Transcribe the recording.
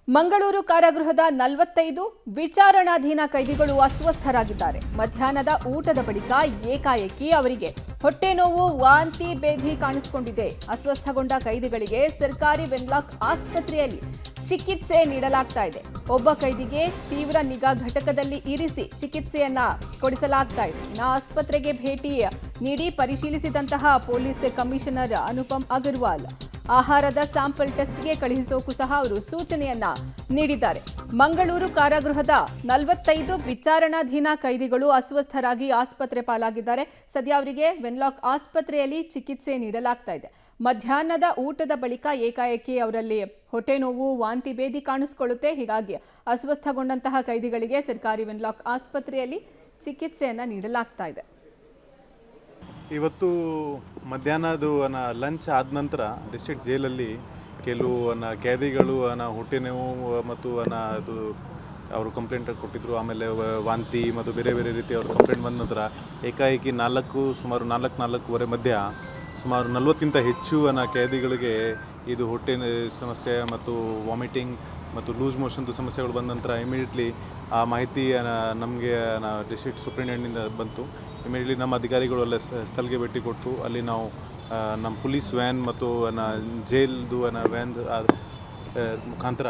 ಮಂಗಳೂರು ಕಾರಾಗೃಹದ 45 ವಿಚಾರಣಾಧೀನ ಕೈದಿಗಳು ಅಸ್ವಸ್ಥರಾಗಿದ್ದಾರೆ. ಮಧ್ಯಾಹ್ನದ ಊಟದ ಬಳಿಕ ಏಕಾಏಕಿ ಅವರಿಗೆ ಹೊಟ್ಟೆ ನೋವು, ವಾಂತಿ, ಬೇಧಿ ಕಾಣಿಸಿಕೊಂಡಿದೆ. ಅಸ್ವಸ್ಥಗೊಂಡ ಕೈದಿಗಳಿಗೆ ಸರ್ಕಾರಿ ವೆನ್ಲಾಕ್ ಆಸ್ಪತ್ರೆಯಲ್ಲಿ ಚಿಕಿತ್ಸೆ ನೀಡಲಾಗ್ತಾ ಇದೆ. ಒಬ್ಬ ಕೈದಿಗೆ ತೀವ್ರ ನಿಗಾ ಘಟಕದಲ್ಲಿ ಇರಿಸಿ ಚಿಕಿತ್ಸೆಯನ್ನ ಕೊಡಿಸಲಾಗ್ತಾ ಇದೆ. ಇನ್ನು ಆಸ್ಪತ್ರೆಗೆ ಭೇಟಿ ನೀಡಿ ಪರಿಶೀಲಿಸಿದಂತಹ ಪೊಲೀಸ್ ಕಮಿಷನರ್ ಅನುಪಮ್ ಅಗರ್ವಾಲ್ ಆಹಾರದ ಸ್ಯಾಂಪಲ್ ಟೆಸ್ಟ್ಗೆ ಕಳುಹಿಸೋಕು ಸಹ ಅವರು ಸೂಚನೆಯನ್ನ ನೀಡಿದ್ದಾರೆ. ಮಂಗಳೂರು ಕಾರಾಗೃಹದ 45 ವಿಚಾರಣಾಧೀನ ಕೈದಿಗಳು ಅಸ್ವಸ್ಥರಾಗಿ ಆಸ್ಪತ್ರೆ ಪಾಲಾಗಿದ್ದಾರೆ. ಸದ್ಯ ಅವರಿಗೆ ವೆನ್ಲಾಕ್ ಆಸ್ಪತ್ರೆಯಲ್ಲಿ ಚಿಕಿತ್ಸೆ ನೀಡಲಾಗ್ತಾ ಇದೆ. ಮಧ್ಯಾಹ್ನದ ಊಟದ ಬಳಿಕ ಏಕಾಏಕಿ ಅವರಲ್ಲಿ ಹೊಟ್ಟೆ ನೋವು, ವಾಂತಿ, ಬೇದಿ ಕಾಣಿಸಿಕೊಳ್ಳುತ್ತೆ. ಹೀಗಾಗಿ ಅಸ್ವಸ್ಥಗೊಂಡಂತಹ ಕೈದಿಗಳಿಗೆ ಸರ್ಕಾರಿ ವೆನ್ಲಾಕ್ ಆಸ್ಪತ್ರೆಯಲ್ಲಿ ಚಿಕಿತ್ಸೆಯನ್ನ ನೀಡಲಾಗ್ತಾ ಇದೆ. ಇವತ್ತು ಮಧ್ಯಾಹ್ನದು ಲಂಚ್ ಆದ ನಂತರ ಡಿಸ್ಟ್ರಿಕ್ಟ್ ಜೈಲಲ್ಲಿ ಕೆಲವು ಖೈದಿಗಳು ಹೊಟ್ಟೆ ನೋವು ಮತ್ತು ಅದು ಅವರು ಕಂಪ್ಲೇಂಟ್ ಕೊಟ್ಟಿದ್ದರು. ಆಮೇಲೆ ವಾಂತಿ ಮತ್ತು ಬೇರೆ ಬೇರೆ ರೀತಿ ಅವರು ಕಂಪ್ಲೇಂಟ್ ಬಂದ ನಂತರ ಏಕಾಏಕಿ ಸುಮಾರು 4-4:30 ಮಧ್ಯ ಸುಮಾರು 40ಕ್ಕಿಂತ ಹೆಚ್ಚು ಖೈದಿಗಳಿಗೆ ಇದು ಹೊಟ್ಟೆ ಸಮಸ್ಯೆ ಮತ್ತು ವಾಮಿಟಿಂಗ್ ಮತ್ತು ಲೂಸ್ ಮೋಷನ್ದು ಸಮಸ್ಯೆಗಳು ಬಂದ ನಂತರ ಇಮಿಡಿಯೇಟ್ಲಿ ಆ ಮಾಹಿತಿ ನಮಗೆ ಡಿಸ್ಟ್ರಿಕ್ಟ್ ಸೂಪ್ರಿಂಟೆಂಡೆಂಟ್ನಿಂದ ಬಂತು. ಇಮಿಡಿಯೇಟ್ಲಿ ನಮ್ಮ ಅಧಿಕಾರಿಗಳು ಅಲ್ಲೇ ಸ್ಥಳಕ್ಕೆ ಭೇಟಿ ಕೊಟ್ಟು ಅಲ್ಲಿ ನಾವು ನಮ್ಮ ಪೊಲೀಸ್ ವ್ಯಾನ್ ಮತ್ತು ಜೈಲ್ದು ವ್ಯಾನ್ ಮುಖಾಂತರ